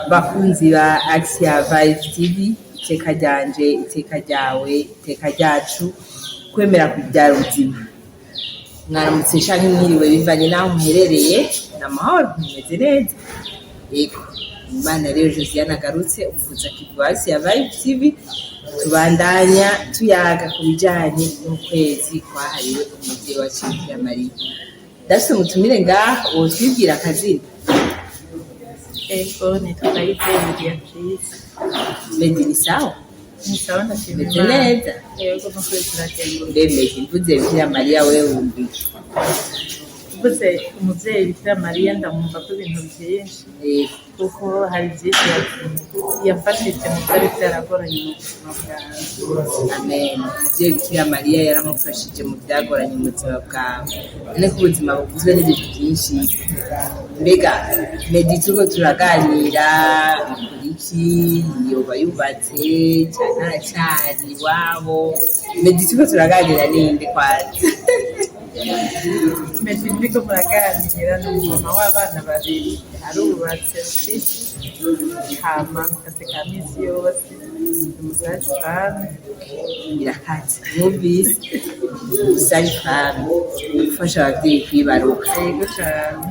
bakunzi ba Axia Vibes TV, iteka ryanje, iteka ryawe, iteka ryacu, kwemera kubyara ubuzima. Mwaramutse canke mwiriwe bivanye naho muherereye, n'amahoro, mumeze neza. Yego, Imana rero Josiane agarutse, umuvuzi wa Axia Vibes TV, tubandanya tuyaga ku bijanye n'ukwezi kwahariwe umuvyeyi wa Bikira Mariya. Dafise umutumire ngaha, wotwibwira akazina? Ego nitwa Beatrice. Medi ni sawa? Ni sawa ndashimira. Meze neza? Yego n'ukuri turakenguruka. Medi mvuze Bikira Mariya wewe wumvise? Mvuze umuvyeyi Bikira Mariya ndamwumva ko ibintu vyinshi kuko hari vyinshi yafashije mu vyari vyaragoranye mu buzima bwanjye. Amen. Umuvyeyi Bikira Mariya yaramufashije mu vyagoranye mu buzima bwawe. None ko ubuzima bugizwe n'ibintu vyinshi. Mbega Medi turiko turaganira iki yoba yubatse canke aracari iwabo? Medi turiko turaganira ninde kwanza? Medi turiko muraganira n'umumama w'abana babiri arubatse ufise hama mu kazi ka misi yose umusazi fame Birakaze mwumvise umusazi fame ufasha abavyeyi kwibaruka. yego cane.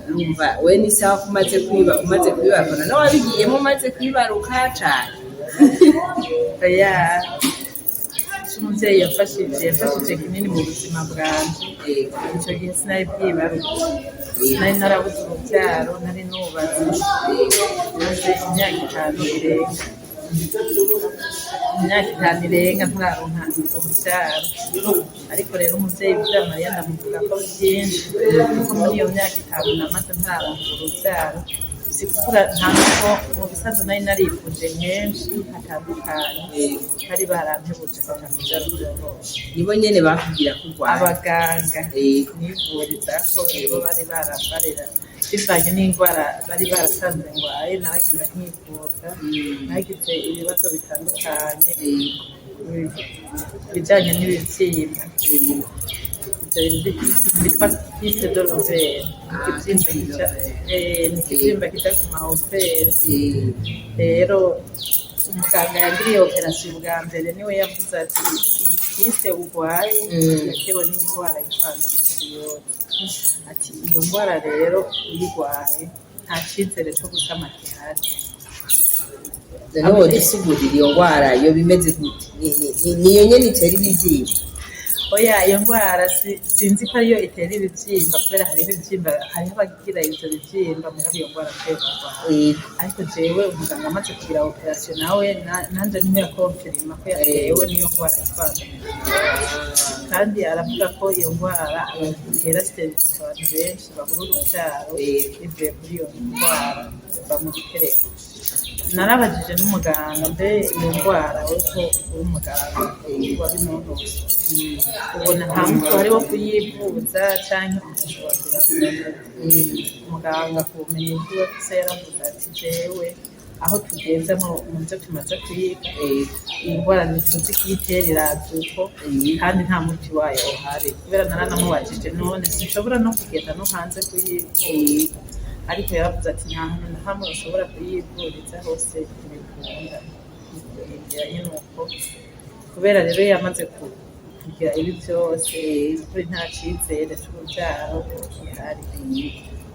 Urumva we ni sawa ko umaze kwibaruka none wabigiyemo umaze kwibaruka cane? Oya umuvyeyi yafashije kinini mu buzima bwanje. Ico gihe sinari bwibaruka, nari narabuze uruvyaro, nari nubatse maze imyaka itanu irenga ntararonka uruvyaro. Ariko rero umuvyeyi Bikira Mariya ndamuvugako vyinshi kuko muri iyo myaka itanu namaze ntararonka uruvyaro, si kuvuga nta nuko mu bisanzwe nari narifuje henshi hatandukanye bari barampebuje ko ntakuvyara vyoroshe. Nibo nyene bakubwira ko urwaye? Abaganga nivurizako nibo bari barambarira bivanye n'indwara bari barasanze ngwaye, naragenda nkivuza, nagize ibibazo bitandukanye bijanye n'ibivyimba bitwa kyste de l'ovaire, ikivyimba kija ku mahoteri. Rero umuganga yagiriye operasiyo bwa mbere niwe yavuze ati iyi kyste urwaye yatewe n'indwara y'ipandamiyose, ati iyo ndwara rero uyirwaye nta cizere co gusama gihari. Noneho wodusigurira iyo ndwara yoba imeze gute? Niyo nyene itera ibivyimba? Oya, iyo ndwara sinzi ko ariyo itera ibivyimba kubera hariho abagira ivyo bivyimba muri iyo ndwara twebwe. Ariko jewe umuganga amaze kugira operasiyo nawe nanje niwe yakonfirima ko yatewe n'iyo ndwara y'ipandamiyose, kandi aravuga ko iyo ndwara itera sterilite abantu benshi babura uruvyaro bivuye kuri iyo ndwara kuva mu gitereko. Narabajije n'umuganga mbe iyo ndwara weko uri umuganga wabinonosoye ubona nta muntu wari wo kuyivuza canke ushobora kuyivuza? Umuganga ku bumenyi bwiwe gusa yaravuze ati jewe aho tugeze mu vyo tumaze kwiga iyi ndwara ntituzi kuyitera iraza uko kandi nta muti wayo uhari. Kubera naranamubajije none sinshobora no kugenda no hanze kuyivuza, ariko yaravuze ati nta hantu na hamwe ushobora kuyivuriza hose ntibikunda. Bijanye nuko kubera rero yamaze kugira ibi vyose kuri nta cizere c'uruvyaro gihari.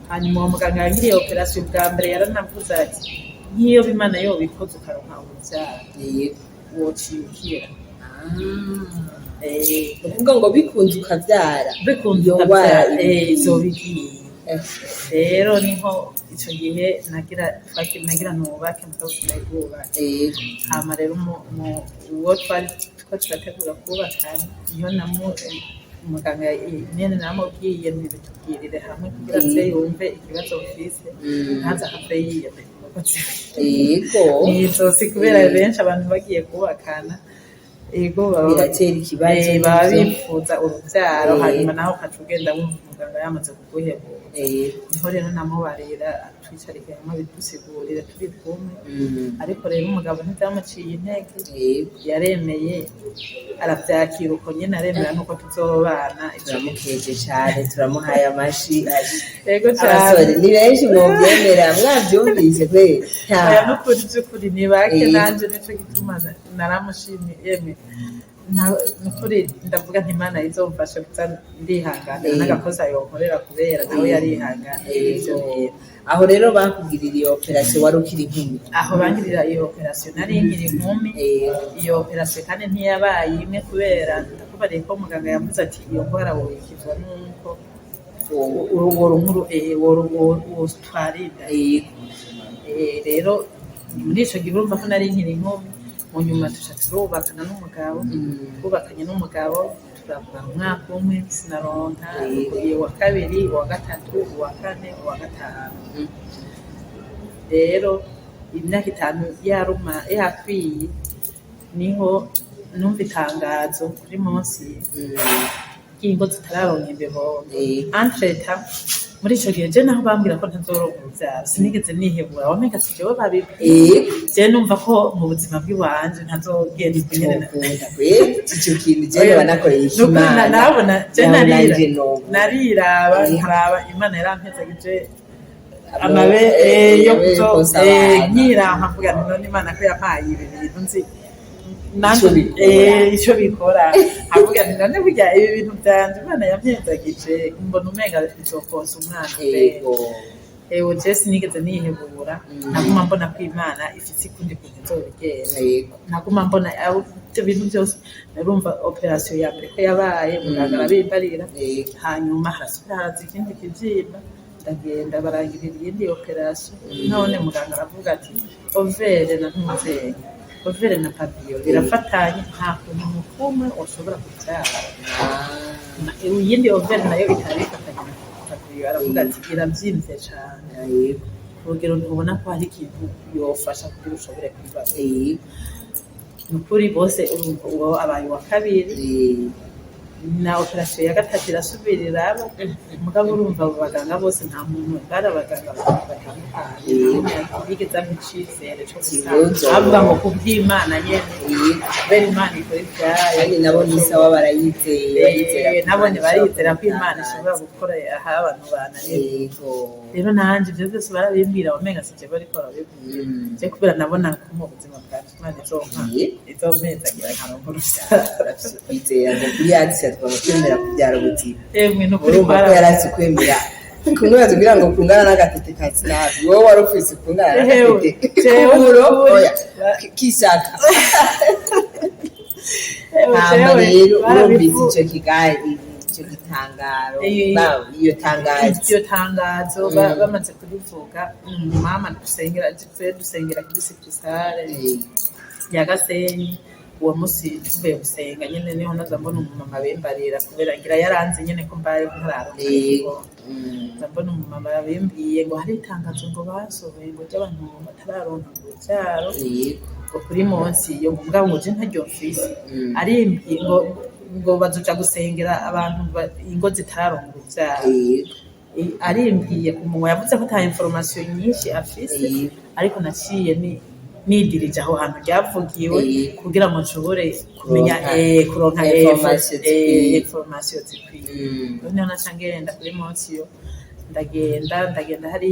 Hanyuma uwo muganga yagiriye operasiyo bwa mbere yaranavuze ati nk'iyo Imana yobikoze ukaronka uruvyaro wocikira. Uvuga ngo bikunze ukavyara, bikunze ukavyara izoba igiye. Rero niho ico gihe nagira nubake mugabo sinayubaka. Hama rero uwo twari turategura kubakana niho umuganga nyene namubwiye ntibitubwirire hamwe kugira ngo yumve ikibazo ufise ntaze akave yiyemera. Nizosi kubera benshi abantu bagiye kubakana baba biratera ikibazo, baba bifuza uruvyaro hanyuma nawe ukaca ugenda wumva muganga yamaze kuguhebura niho rero namubarira twicarike hamwe bidusigurire turi kumwe ariko rero umugabo ntibyamuciye intege yaremeye arabyakira uko nyine aremera nuko tuzobana. Turamukeje cyane turamuhaye amashi. Yego cyane ni benshi mwobyemera mwabyumvise aya nukuri by'ukuri ni bake nanje nico gituma naramushimiye yeme nukuri ndavuga nti Imana izomfasha gusa ndihangana n'agakosa yokorera kubera nawe yarihangana ibyo. Aho rero bakugirira iyo operation wari ukiri inkumi? Aho bangirira iyo operation nari nkiri inkumi. Iyo operation kandi ntiyabaye imwe kubera ndakubariye ko muganga yavuze ati iyo ndwara woyikizwa nuko urugo twarida. Rero muri ico gihe urumva ko nari nkiri inkumi, mu nyuma turubakana n'umugabo, twubakanye n'umugabo turava umwaka umwe sinaronka wa kabiri, wa gatatu, wa kane, wa gatanu. Rero imyaka 5 yaruma yakwiye niho numva itangazo kuri munsi y'ingo zitararonka imbebongo. Entreta muri ico gihe je naho bambwira ko ntazoronka uruvyaro sinigeze nihebura, wamenga si jewe babibwiye, je numva ko mu buzima bw'iwanje ntazogenda kunyene ico kintu je banakoreye Imana. Nabona je nariraba nkaraba Imana yarampezagije amabe yo kuzo nkiraha mvuga none Imana ko yampaye ibi bintu nzi icyo bikora avuga ati none burya ibi bintu byanje Imana yampezagije mbona umenga bizokoza umwana. Ewe je sinigeze nihebura, naguma mbona ko Imana ifite ikundi kuntu izobigera, naguma mbona ibyo bintu byose. Narumva operation ya mbere ko yabaye muganga arabimbarira, hanyuma harasubira haraza ikindi kibyimba, ndagenda barangirira iyindi operation. None muganga aravuga ati overe na ntuzenye overe na papio birafatanye nta kuntu kumwe ushobora kubyara. Iyindi overe nayo itarifatanye na papio, aravuga ati irabyimvye cyane urugero ntubona ko hari ikintu yofasha kugira ushobore kwibaza. Nukuri bose urumva uwo abaye wa kabiri na operation ya gatatu irasubirira aba mugabo urumva abo baganga bose nta muntu bari abaganga batandukanye bigeza mu cyizere cyo avuga ngo kubyimana nyene beri Imana ikora ibyayo kandi nabo nisawa barayizeye nabone barizera ko Imana ishobora gukora aha abantu bananiye. Rero nanje ibyo byose barabimbwira wamenga sije bari ko barabibwira je kubera nabona ko mu buzima bwacu Imana izompezagira nkaronkuru bizeye ngo kuyatse twamukemera kubyara ubuzima. No kuri ko yarazi kwemera kumwe batubwira ngo kungana n'agatete ka sinabi wowe wari ufise kungana n'agatete oya kishaka rero urumvise icyo kigali icyo gitangaro iyo tangazo bamaze kurivuga mama dusengera kuri sikrisare ya Gasenyi. Uwo musi tuvuye gusenga nyene niho naza mbona umumama bembarira kubera ngira yaranze nyene ko mbaye nkararo. Mbona umumama yabembiye ngo hari itangazo ngo basohoye ngo cy'abantu batararonka urubyaro ngo kuri munsi yo mugabo ngo je ntaryo mfise arimbiye ngo bazoja gusengera abantu ingo zitararonka urubyaro. Arimbiye ku munwa yavuze ko nta information nyinshi afise ariko naciye nidirije aho hantu ryavugiwe kugira ngo nshobore kumenya kuronka information zikwiye. Niho naca ngenda kuri munsi yo ndagenda hari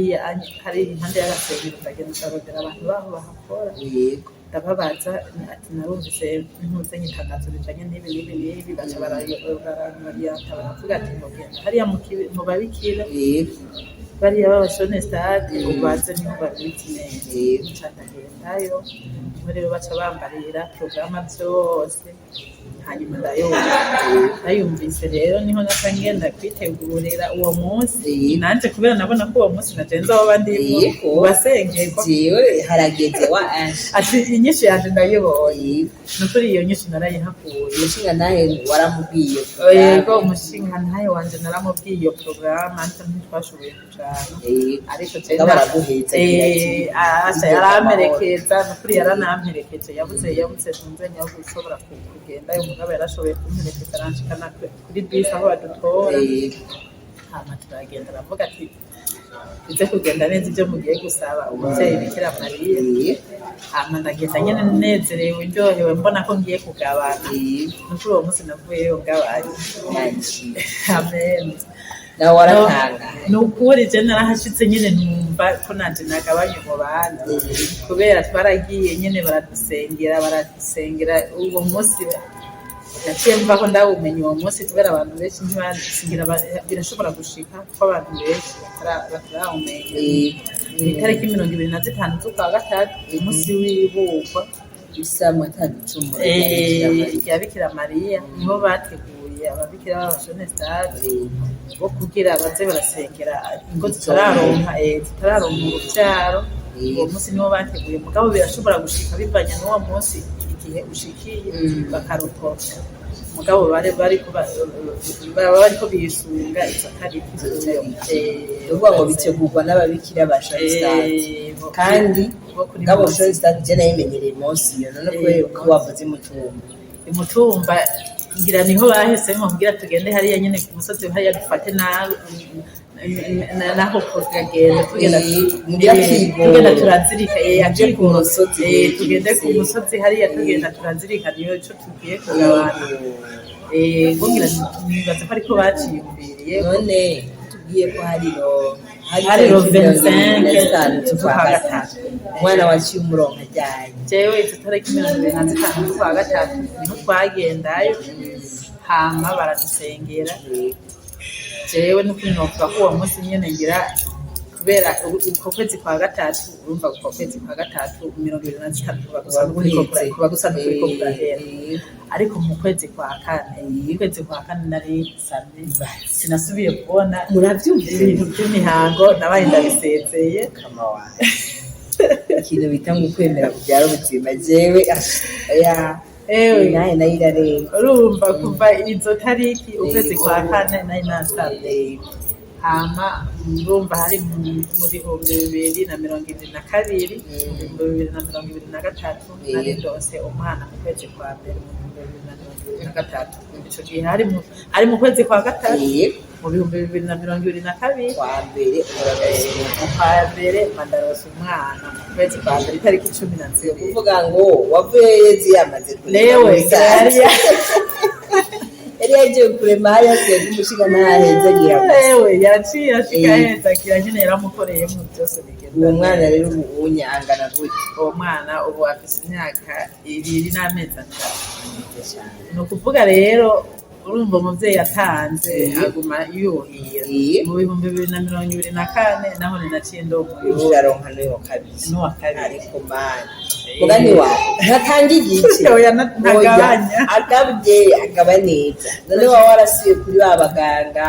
impande y'agasengero ndagenda ndarondera abantu baho bahakora ndababaza ati narumvise ntuzanye itangazo rijanye n'ibi baca baravuga ati mugenda hariya mu babikira bariya babashone stade ubaze niho babitse neza ndagendayo rero baca bambarira programa byose hanyuma ndayumvise rero niho naca ngenda kwitegurira uwo munsi nanje kubera nabona ko uwo munsi nagenza aho bandi basengeye ko harageze wa ati inyishu yaje ndayibonye nukuri iyo nyishu narayihakuye. Umushinga nawe waramubwiye? Yego umushinga nawe wanje naramubwiye iyo programa ariko ntitwashoboye kujana ariko asha yaramperekeza nukuri yaranamperekeje yabuze tunzenya aho ushobora kugenda uyu mugabo yarashoboye kumperekeza aranshikana kuri bisi aho badutora hama turagenda aravuga ati bize kugenda neza ibyo mugiye gusaba umuvyeyi Bikira Mariya. Hama ndagenda nyene nezerewe ndyohewe mbona ko ngiye kugabana. Nukuri uwo munsi navuyeyo ngabanye. Amen. Nawe waratanga. Nukuri je narahashitse nyene numva ko nanje nagabanye mu bandi kubera twaragiye nyene baradusengera uwo munsi naciye mva ko ndawumenye uwo munsi kubera abantu benshi ntibasingira birashobora gushika ko abantu benshi batarawumenya. Itariki 25 z'ukwa gatatu umunsi w'ibukwa isamwa taducumura ya Bikira Mariya niho bateguye ababikira b'abashone stade bo kugira baze barasengera ingo zitararonka urubyaro. Uwo munsi niho bateguye mugabo birashobora gushika bivanye n'uwo munsi igihe ushikiye bakarokoka mugabo bariko bisunga izo tariki uvuga ngo bitegurwa n'ababikira bashone stade kandi ngabo shone stade je nayimenyereye munsi iyo none ko wavuze imutumba ngira niho bahisemo kugira tugende hariya nyene ku musozi hariya dufate naho tugenda turazirika yaje ku musozi tugende ku musozi hariya tugenda turazirika niyo cyo tugiye kugabana ngira nibaza ko ariko baciyumviriye none tugiye ko hari 25 z'ukwa gatatu umwana waciye umurongo ajyanye jewe izo tariki 25 z'ukwa gatatu niho twagendayo hama baradusengera. Jewe n'ukuri novuga ko uwo munsi nyene ngira kubera uko kwezi kwa gatatu urumva uko kwezi kwa gatatu 23 kuba gusa n'uko kurahera ariko mu kwezi kwa kane nari samye sinasubiye kubona muravyumva ibintu by'imihango nabaye ndabisezeye kama wawe ikintu bita ngo kwemera kubyara ubuzima jewe naye nayirareba urumva kuva izo tariki ukwezi kwa kane nayi nasabye hama urumva hari mu 2022 2023 nari ndose umwana mu kwezi kwa mbere mu 2023 ico gihe hari mu kwezi kwa gatatu mu 2022 kwa mbere mandarose umwana mu kwezi kwa mbere itariki 10 kuvuga ngo wavuye yezi yamaze lewe gariya yari yagiye kurema yasiye kumushiga ntaheza gira lewe yaciye ashikaheza kira nyine yaramukoreye mu byose bigenda. Uwo mwana rero ubunya angana gute? Uwo mwana ubu afite imyaka 2 n'amezi 5. No kuvuga rero urumva umuvyeyi yatanze aguma yuhira mu 2024 naho ninaciye ndomuyo yaronka niyo kabiri ariko mani mugani wawe ntatangi igice ntagabanya agaba neza none wawe warasiye kuri ba baganga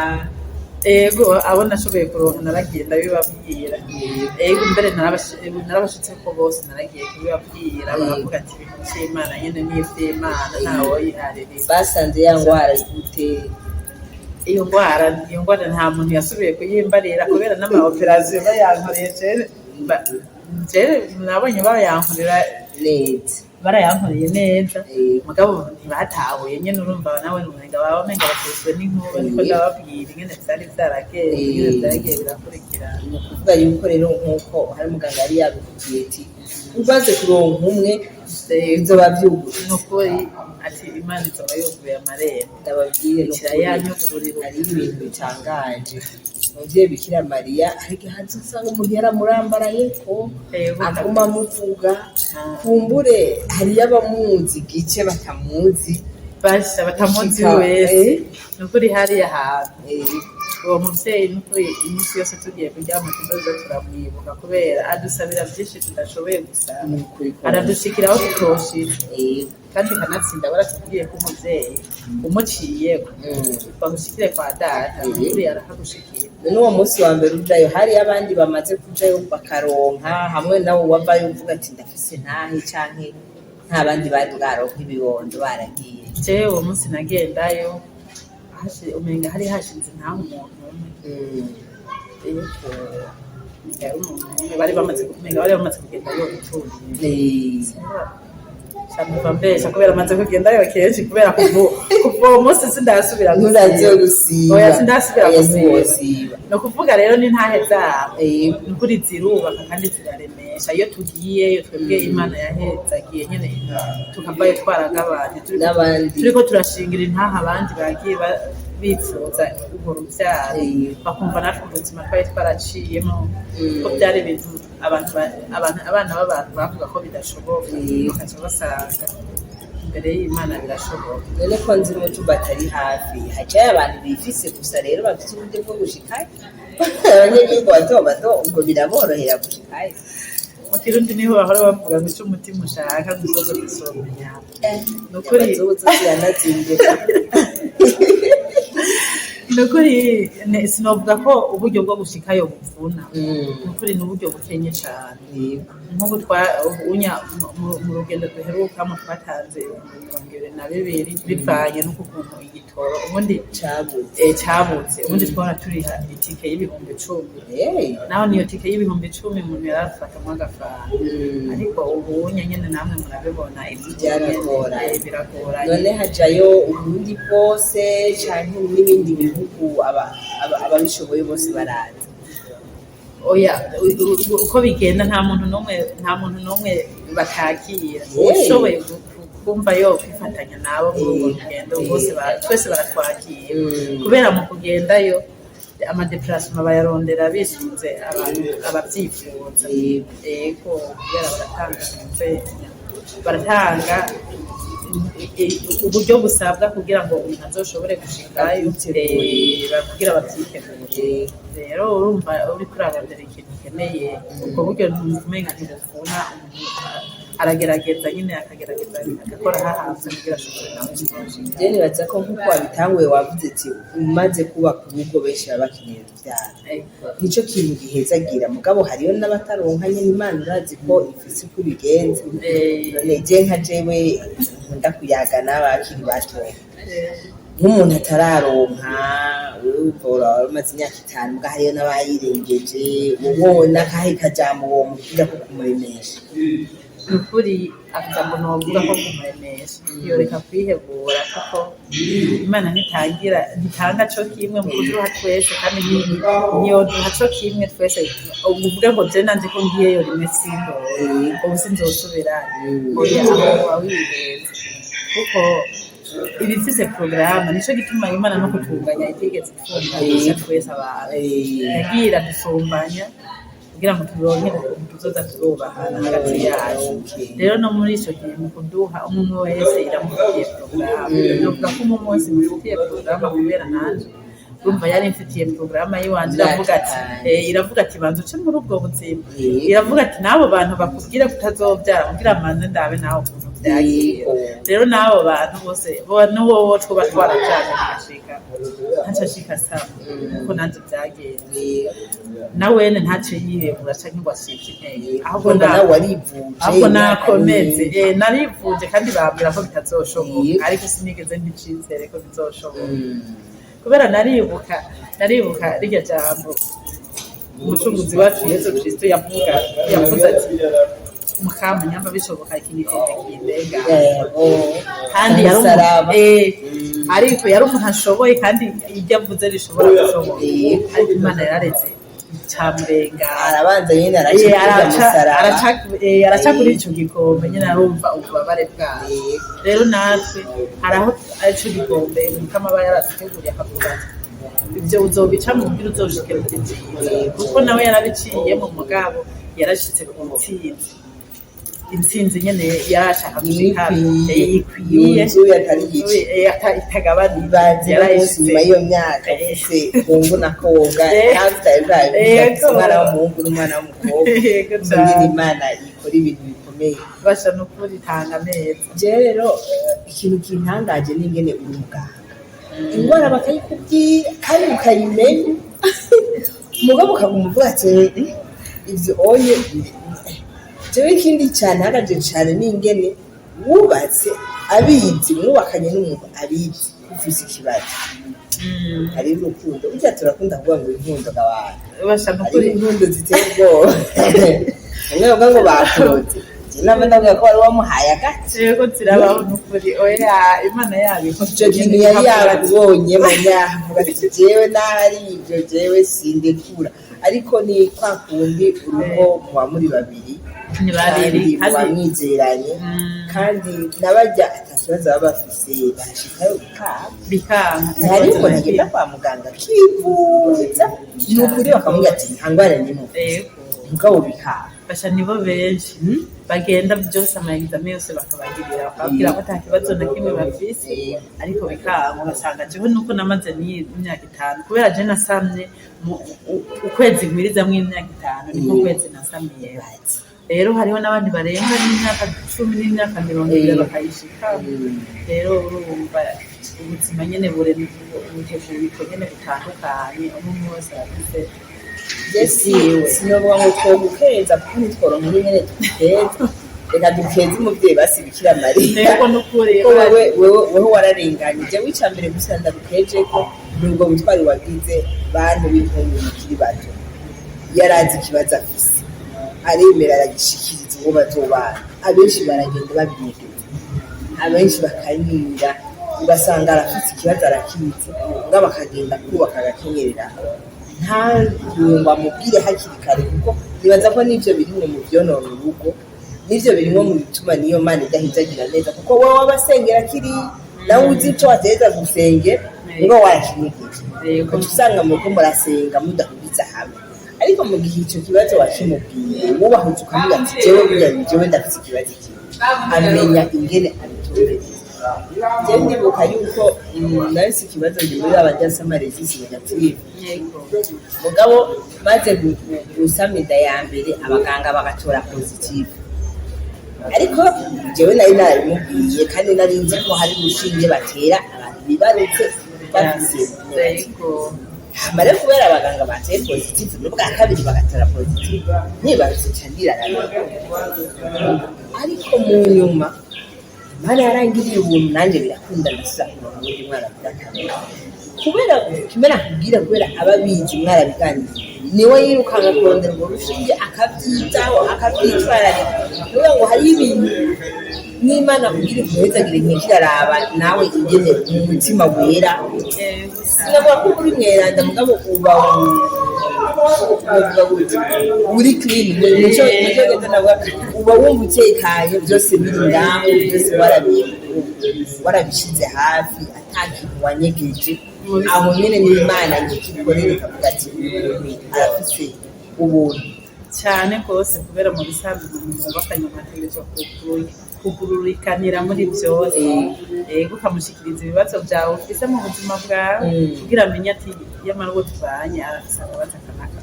ego abo nashoboye kuronka naragenda bibabwira mbere narabashitse ko bose naragiye kubibabwira baravuga ati ibintu by'Imana nyene n'ivy'Imana ntawo yihaririza basanze ya ngwara gute. Iyo ngwara nta muntu yasubiye kuyimbarira kubera n'ama operation bayankoreye jere nabonye bayankorera neza barayankoreye neza mugabo ntibatahuye nyene urumva nawe n'umenga bamenga bateswe n'inkuba niko ndababwira ingene byari byaragiye birakurikirana. Ni ukuvuga yuko rero nk'uko hari muganga yari yabikubwiye ati ubaze kuronka umwe inzoba vyuguruye nukuri ati Imana izoba yuguruye amarembo ndababwire kirayanyugururira ari ibintu bitangaje. Umuvyeyi Bikira Mariya ariko hanze usanga umuntu yaramurambaraye ko aguma amuvuga kumbure hariyo abamuzi gice batamuzi batamuzi wese nukuri hariya hantu uwo muvyeyi nukuri iminsi yose tugiye kuryama tuzoza turamwibuka kubera adusabira byinshi tudashoboye gusaba aradushikiraho tutoshitse kandi kanatsinda baratubwiye ko umuvyeyi umuciyeko bagushikire kwa data nukuri arahagushikira. N'uwo munsi wa mbere ujayo hari abandi bamaze kujayo bakaronka hamwe nawe wavayo uvuga ati ndafise ntahe canke nta bandi bari bwaronka ibibondo baragiye. Jewe uwo munsi nagendayo umenga hari hashinze ntaho umuntu bari bamaze kugenda yo cyangwa mbesha kubera amaze kugenda yo kenshi kubera kuva uwo munsi sindasubira gusiba oya sindasubira gusiba no kuvuga rero ni ntahe zabo nukuri zirubaka kandi ziraremesha iyo tugiye twebwe Imana yahezagiye nyene tukavayo twaragabanye turiko turashingira intaha abandi bagiye bifuza ubwo rubyaro bakumva natwe ubuzima twari twaraciyemo ko byari ibintu abana b'abantu bavuga ko bidashoboka bakaca basanga imbere y'Imana birashoboka. None ko nzi mu cyumba atari hafi hacaye abantu bifise gusa rero bafite uburyo bwo gushikayo abanyagihugu bato ubwo biraborohera gushikayo. Mu Kirundi niho bahora bavuga ngo icyo umutima ushaka gusoza gisomenya nukuri nukuri sinovuga ko uburyo bwo gushikayo buvuna nukuri n'uburyo bukenye cyane nk'ubu mu rugendo duherukamo twatanze 2022 bivanye n'ukuntu igitoro ubundi cabutse ubundi twara turiha itike y'ibihumbi 10 naho niyo tike y'ibihumbi 10 umuntu yarafata mu agafana ariko ubu nyene namwe murabibona ibyaragora none hajayo ubundi bwose cyane n'ibindi bihugu ababishoboye bose baraza oya uko bigenda nta muntu n'umwe bakakira ushoboye kumva yo kwifatanya nabo mu rugendo bose twese baratwakira kubera mu kugendayo amadeplasement bayarondera bisunze abavyifuza eko kubera baratanga uburyo busabwa kugira ngo umuntu azoshobore gushikayo kugira abavyitegure rero urumva uri kurarondera ikintu ukeneye ubwo buryo ntumenga ntibuvuna aragerageza nyine akagerageza agakora hahanze kugira ashobore nawe kuzoshika. Je nibaza ko nkuko wabitanguye wavuze ati umaze kubaka urugo benshi baba bakeneye urubyaro nico kintu gihezagira mugabo hariyo n'abataronka nyine Imana urazi ko ifise uko bigenze none je nka jewe nkunda kuyaga n'abakiri bato nk'umuntu atararonka uvura amaze imyaka 5 mbwa hariyo n'abayirengeje ubona kahe kajambo uwo mupira ko kumuremesha nukuri akajambo novuga ko kumuremesha yoreka kwihebura kuko Imana ntitanga cyo kimwe mu kuduha twese kandi niyo duha cyo kimwe twese uvuga ngo je nanje ko ngiyeyo rimwe simbo ubu sinzosubira oya awibeza kuko ibifise programme nico gituma Imana no kutunganya itegetse twumva twese abantu yagira dusumbanya kugira ngo turonke tuzoza turubahana hagati yacu rero no muri ico gihe mu kuduha umwe wese iramufitiye programme novuga ko umwe wese mufitiye programme kubera nanje urumva yari mfitiye programme yiwanje iravuga ati banza uce muri ubwo buzima iravuga ati nabo bantu bakubwira kutazobyara kugira amanze ndabe naho ukuntu byagiye rero nabo bantu bose n'uwo twuba twaracanye bigashika ntacashika sawa kuko nanze byagenze nawene ntace yihebura canke ngo ashike intege ahubwo nawe warivuje nakomeze narivuje kandi bambwira ko bitazoshoboka ariko sinigeze ndicizere ko bizoshoboka kubera naribuka rirya jambo umucunguzi wacu Yesu Kristo yavuze ati mukama nyamba bishoboka ikinigombe kindenga kandi ariko yari umuntu ashoboye kandi ijya mvuze rishobora gushoboka ariko Imana yararetse camurenga arabanza nyine araca kuri ico gikombe nyine arumva ububabare bwawe rero natwe haraho ico gikombe mukama aba yarateguriye akavuga ibyo uzobica mu bwira uzoshike mu gihe kuko nawe yarabiciye mu mugabo yarashitse ku intsinzi nyene yarashaka gushikana ikwiye itagabanira yarayishima iyo myaka ese bungu nakoga kandi mwana w'umuhungu n'umwana w'umukobwa Imana ikora ibintu bikomeye basha no kuri tanga neza je rero ikintu kintangaje n'ingene uri muganga ingwara bakayikubwira kandi ukayimenya mugabo ukagumuvuga ati ivyo oye jewe ikindi cyane hagaje cyane n'ingene wubatse abizi mwubakanye n'umuntu abizi ufise ikibazo hari urukundo burya turakunda kuvuga ngo inkundo gabantu basha no kuri inkundo ziteye ubwoba ngo bakoze inama ndavuga ko wari wamuhaye agati yego zirabaho n'ukuri oya Imana yabikoze icyo kintu yari yabonye banyavuga ati jewe nari ibyo jewe sindekura ariko ni kwa kundi urugo muba muri babiri kandi muba mwizeranye kandi n'abajya atakibazo baba bafise barashikayo bikanga hari umuntu agenda kwa muganga akivuza ni ukuri bakamubwira ati nta ndwara n'imwe mugabo bikanga basha nibo benshi bagenda byose ama-examen yose bakabagirira bakabwira ko nta kibazo na kimwe bafise ariko bikanga ugasanga jewe nuko namaze n'imyaka 5 kubera je nasamye ukwezi nkwirizamwo imyaka 5 niko kwezi nasamye rero hariho n'abandi barenga n'imyaka 10 n'imyaka 20 bakayishika rero urumva ubuzima nyene butegurirwa nyene butandukanye umuntu wese afise sinovuga ngo twogukeza kuko nitworonka nyene twiteza reka dukeze umuvyeyi basi Bikira Mariya yego n'ukuri wewe wararenganije wica mbere gusa ndagukeje ko nubwo butwari wagize bantu b'intungu bikiri bato yarazi ikibazo afise aremera aragishikiriza uwo bazobana abenshi baragenda babinyegeza abenshi bakanyira ugasanga arafite ikibazo arakizi ngo bakagenda kubaka agakenyerera nta yumva mubwire hakiri kare kuko nibaza ko n'ibyo birimo mu byonona urugo n'ibyo birimo mu bituma niyo Mana idahizagira neza kuko wowe wabasengera kiri nawe uzi icyo wategeka gusengera ngo warakimubwira kuko usanga muko murasenga mudahuriza hamwe ariko mu gihe icyo kibazo wakimubwiye wubahutse ukamubwira ati jewe ndafite ikibazo kimwe amenya ingene abitumbereza jewe ndibuka yuko nahise ikibazo ndi muri abajyasamarezisi negative mugabo maze gusamida ya mbere abaganga bagatora positive ariko jewe nari narabimubwiye kandi nari nzi ko hari urushinge batera abantu bibarutse bafise mare kubera abaganga bateye positive n'ubwa kabiri bagatera positive nibarutse candirana ariko mu nyuma Imana yarangiriye ubuntu nanjye birakunda ndasira ubundi mwana birakamera kubera kimera kubwira kubera ababizi mwarabiganira niwe yirukanga kurondera ngo rushinge akabyitaho akabyitwararika kugira ngo hari ibintu n'Imana kugira umuhezagire nk'ikiraraba nawe ingene mu mutima wera sinavuga ko uri mweranda mugabo uba uri clean nico geta navuga uba wumva utekanye byose biri ngaho byose warabishize hafi atakintu wanyegeje aho nyene n'Imana ngikikorera ikavuga ati arafise ubuntu cyane kose kubera mu bisanzwe umuntu bakanye amategeko kugururikanira muri byose ukamushikiriza ibibazo byawe ufise mu buzima bwawe kugira amenye ati y'amarugo tubanye arafise akabazo kanaka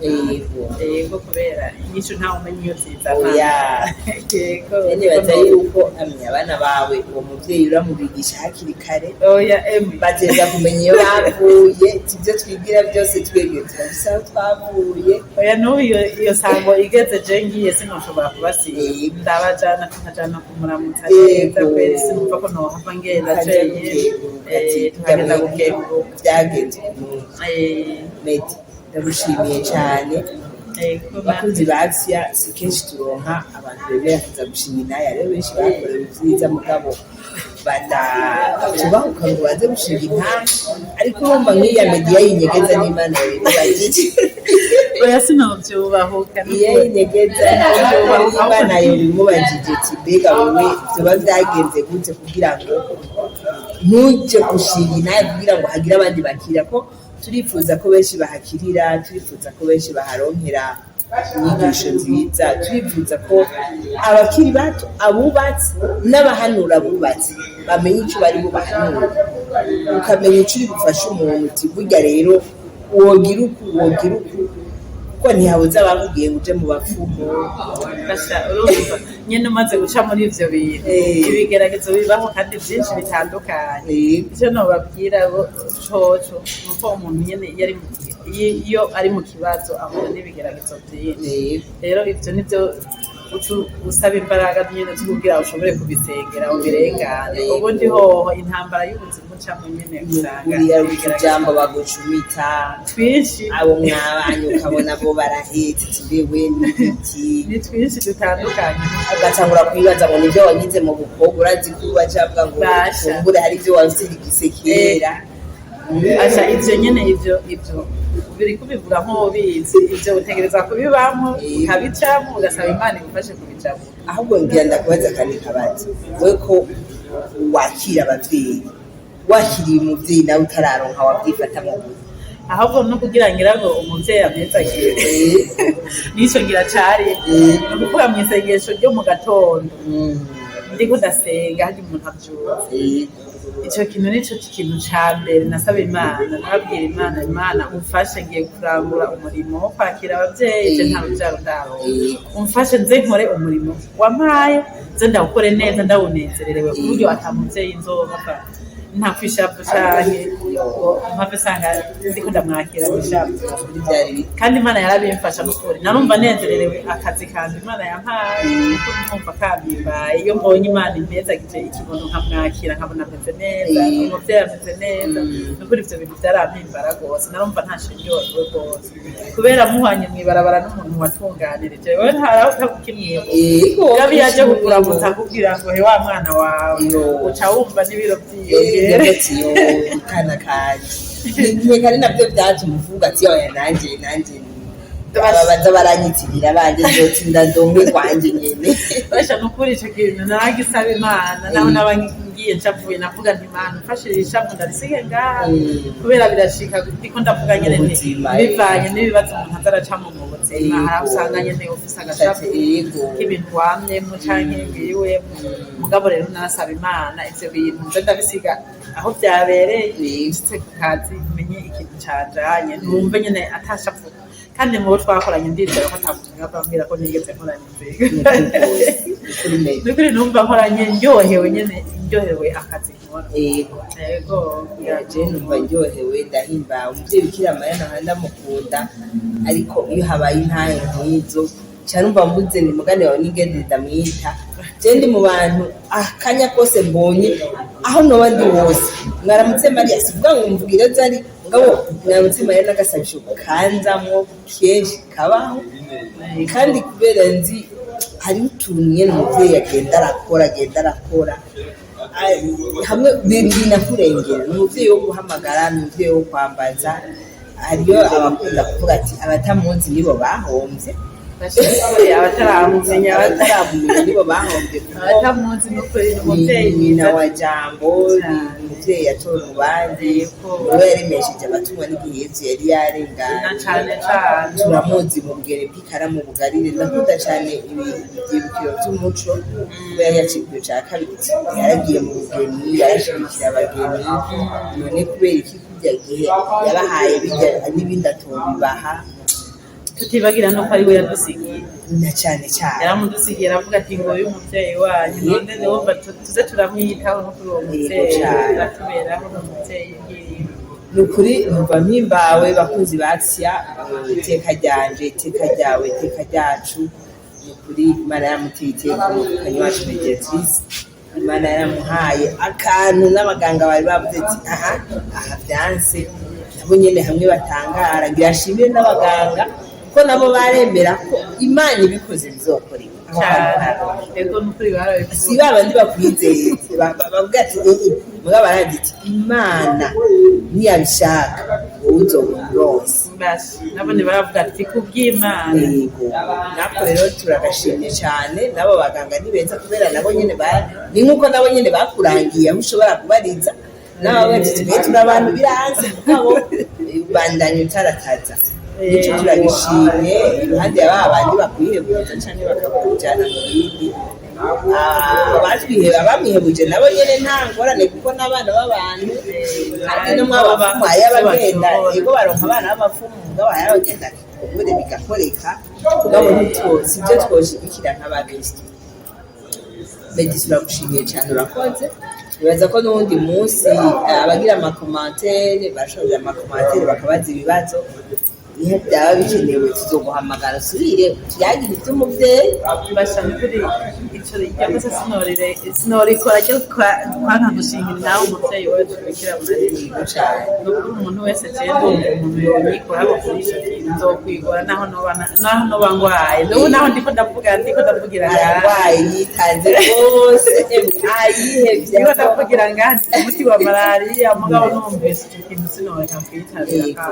yego kubera inyishu ntawe umenya iyo zizana yego nibaza yuko amenya abana bawe uwo muvyeyi uramubigisha hakiri kare bagenda kumenya iyo bavuye ibyo twigira byose twegeye turabisa aho twavuye iyo sango igeze je ngiye sinoshobora kubasiga ndabajana nkajana kumuramutsa kweri sinumva ko nohava ngenda tukagenda gukemura byagenze Medi ndagushimiye cyane bakunzi ba Asia si kenshi turonka abantu bemera kuza gushimira nayo rero benshi bakorewe ibyiza mugabo batubahuka ngo baze gushinga intango ariko urumva nk'iya media yinyegeza n'Imana yabibagije oya sinovyubahuka iyo yinyegeza n'Imana yabimubagije ati mbega wowe byoba byagenze gute kugira ngo ntuje gushinga nayo kugira ngo hagire abandi bakira ko turifuza ko benshi bahakirira turifuza ko benshi baharonkera inyigisho nziza turifuza ko abakiri bato abubatsi n'abahanura abubatsi bamenye icyo bari bubahanura ukamenya icyo uri gufasha umuntu uti burya rero wogira uku kuko ntihabuze abakubwiye ngo uje mu bapfumu urumva nyine umaze guca muri ivyo bintu ibigeragezo bibaho kandi byinshi bitandukanye icyo nobabwira coco nuko umuntu nyene iyo ari mu kibazo ahura n'ibigeragezo byinshi rero ivyo nivyo usaba imbaraga nyine zo kugira ushobore kubisengera ubirengane ubundi hoho intambara y'ubuzima ucamo nyine usanga ijambo bagucumita twinshi abo mwabanye ukabona bo barahetse tibewe n'iki ni twinshi dutandukanye agatangura kwibaza ngo nibyo wagize mu bukobwa urazi ko bacavuga ngo kumbure hari ibyo wazirigise kera acha ivyo nyene ivyo biri kubivuga nko bizi ivyo utegereza kubibamo ukabicamo ugasaba Imana igufashe kubicamo ahubwo ngira ndakubaza kandi kabazi we ko wakira abavyeyi wakiriye umuvyeyi nawe utararonka wabyifata mu ahubwo no kugira ngo umuvyeyi amezagire nico ngira cari no kuvuga mu isengesho ryo mu gatondo ndiko ndasenga hari umuntu avyuze ico kintu nico kintu ca mbere nasaba Imana nababwira Imana umfashe ngiye kurangura umurimo wo kwakira abavyeyi je nta rubyaro ndaro umfashe nze nkore umurimo wampaye nze ndawukore neza ndawunezererewe ku buryo atamuvyeyi nzoba nta kwishapu canke mpave sanga ndiko ndamwakira bishapu kandi Imana yarabimfasha n'ukuri narumva nezererewe akazi kandi Imana yampaye kumva kabimbaye iyo mbonye Imana impezagije ikibono nkamwakira nkabona ameze neza umuvyeyi ameze neza n'ukuri ivyo bintu vyarampimbara rwose narumva ntashinjoye rwose kubera muhanye mwibarabara n'umuntu watunganirije wewe ntaraho utakimwiye yabi yaje kukuramutsa kugira ngo he wa mwana wawe uca wumva n'ibiro vyiyo yagatiyo kana kaje nkekari nabyo byaje umuvuga ati oya nanje ababaza baranyitirira banje nzotsinda ndongwe kwanje nyene basha nukuri ico kintu naragisaba Imana naho nabangiye ncavuye navuga nti Imana mfashirisha ndarisige ngaha kubera birashika ndiko ndavuga nyene nti bivanye n'ibibazo umuntu azaracamo mu buzima harabusanga nyene ufise agacafu k'ibintu wamyemo canke ngiwe mugabo rero narasaba Imana ivyo bintu nze ndabisiga aho byabereye nshitse ku kazi menye ikintu cajanye numve nyene atashafu kandi mu twakoranye ndizera ko ntamutumwa bambwira ko nigeze nkoranye nzega nukuri numva nkoranye ndyohewe nyene ndyohewe akazi nkora yego yaje numva ndyohewe ndahimba umuvyeyi Bikira Mariya nahanda mukunda ariko iyo habaye intaye nk'izo cyarumva mbuze ni mugane wawe nigende ndamwita je ndi mu bantu akanya kose mbonye aho noba ndi wose mwaramutse Mariya sivuga ngo mvugira zari ngabo mwaramutse Mariya n'agasabisho kanzamwo kenshi kabaho kandi kubera nzi hari utuntu nyene umuvyeyi agenda arakora hamwe bindina kurengera umuvyeyi wo guhamagara umuvyeyi wo kwambaza hariyo abakunda kuvuga ati abatamunzi nibo bahomvye abataramumenya nibo bahombye abatamunzi n'ukuri umuvyeyi nyina wa Jambo umuvyeyi yatora urubanza we yaremesheje abatumwa n'igihe Yesu yari yarengana cane turamuzi mu bugere bw'ikaramu bugarire ndakunda cane ibyibukiro by'umuco kubera yacikiwe ca kabiri yaragiye mu bugeni yarashimikira abageni none kubera iki kurya gihe yabahaye bijya n'ibindi atobibaha tutibagira no ko ari we yadusigiye na cyane yaramudusigiye aravuga ati ngo uyu muvyeyi wanyu none niwumva tuze turamwitaho no kuri uwo muvyeyi atuberaho n'umuvyeyi nukuri numva mpimbawe bakunzi baksya iteka ryanje iteka ryawe iteka ryacu nukuri Imana yamutite kanywacu mediatrice Imana yaramuhaye akantu n'abaganga bari bavuze ati aha byanse nabo nyene hamwe batangara ngirashimire n'abaganga ko nabo baremera ko Imana ibikoze bizokoreka ego nukuri barabikoze si babandi bakwizeye bavuga ati mugabo baranditse Imana niyabishaka uzoburonse basi nabone baravuga ati kubw'Imana yego nako rero turagashimye cyane nabo baganga ni beza kubera nabo nyene ni nkuko nabo nyene bakurangiye aho ushobora kubariza nabo bafite turabantu biranze mugabo bandanye utarataza nicyo turagishimye iruhande y'abandi bakwihebuje cyane bakakujyana mu bindi abamwihebuje nabo nyene nta ngorane kuko n'abana b'abantu kandi no mw'abafumu hari abagenda yego baronka abana b'abafumu mugabo hari abagenda kumbure bigakoreka mugabo ntitwose ibyo twoshigikira nk'abakristo Bedi turagushimiye cyane urakoze nibaza ko n'uwundi munsi abagira amakomantere bashoboye amakomantere bakabaza ibibazo niho byaba bikenewe tuzoguhamagara usubire tuyagire iby'umubyeyi bashaka kuri icyo ryose sinorikora cyo twanka gushinga nawe umubyeyi wacu bikira muri cyane n'ukuri umuntu wese cyenda umuntu yonyikora abo kuri icyo kintu nzokwigora naho noba ngwaye naho ndiko ndavugira ararwaye yitanze rwose ayihebye ndiko ndavugira ngandi umuti wa malariya mugabo numvise icyo kintu sinoreka kwitabira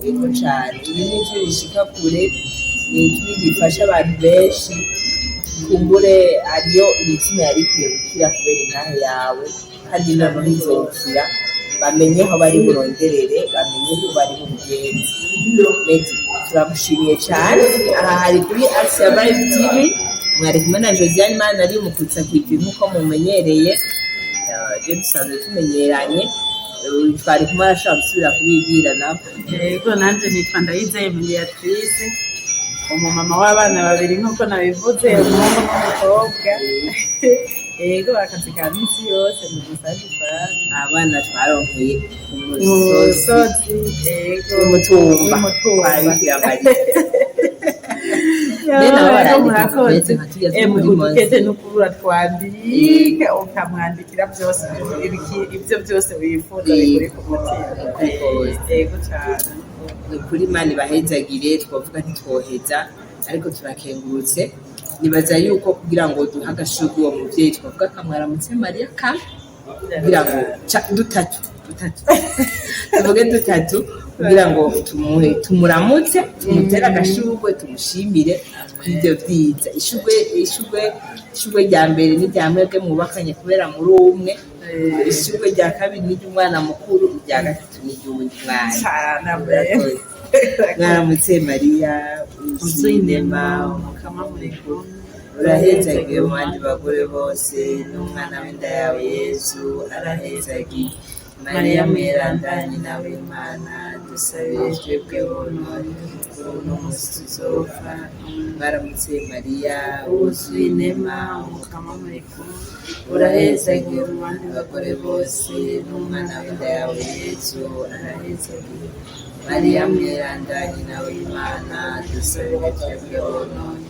yego cyane ibi ni ijwi rishika kure ni ijwi rifasha abantu benshi kumbure ariyo imitima yari ikwiye gukira kubera intahe yawe kandi noneho izokira bamenye aho bari buronderere bamenye ko bari mu mugenzi Medi turamushimiye cyane aha hari kuri Asia Vibe TV mwari kumwe na Josiane Imana ari umukutsa kipi nk'uko mumenyereye je dusanzwe tumenyeranye twari kumwe arashobora gusubira kubibwira nabo yego nanjye nitwa Ndayizeye Mediatrice umumama w'abana babiri nk'uko nabivuze umuhungu n'umukobwa yego akazi ka minsi yose mu gusaza ifaranga abana twaronkeye umusozi yego umutumba murakoze n'ukubura twandika ukamwandikira byose ibyo byose wifuza bikuri ku mutima yego cyane ni ukuri Imana ibahezagire twavuga ntitwoheza ariko turakengurutse nibaza yuko kugira ngo duhe agashurwe uwo mubyeyi twavuga akamwaramutse Mariya kamwe kugira ngo dutatu tuvuge dutatu kugira ngo tumuramutse tumutere agashurwe tumushimire kw'ibyo byiza ishurwe rya mbere n'irya mwebwe mwubakanye kubera muri umwe ishurwe rya kabiri n'iry'umwana mukuru irya gatatu n'iry'uwundi mwana mwaramutse Mariya uzuye inema umukama muri kumwe urahezagiye mu bandi bagore bose n'umwana w'inda yawe Yesu arahezagiye Mariya mweranda nyina w'Imana dusabire twebweho none n'umunsi tuzopfa mwaramutse Mariya wuzuye inema umukama muri kumwe urahezagiye mu bandi bagore bose n'umwana w'inda yawe Yesu arahezagiye Mariya mweranda nyina w'Imana dusabire twebweho none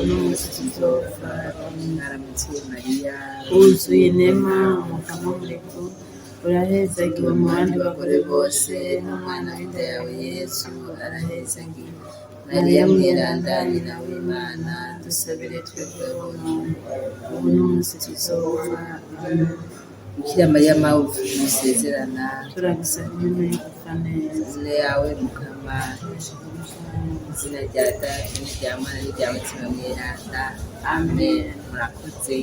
n'umunsi tuzopfa mwaramutse Mariya wuzuye inema umukama muri kumwe urahezagiwe mu bandi bagore bose n'umwana w'inda yawe Yesu arahezagiwe Mariya mweranda nyina w'Imana dusabire twebweho none ubu n'umunsi tuzopfa Bikira Mariya mawe musezerana turagusaba nyuma yo gupfa neza izina yawe mukama izina rya Data n'irya Mwana n'irya Mutima mweranda amen murakoze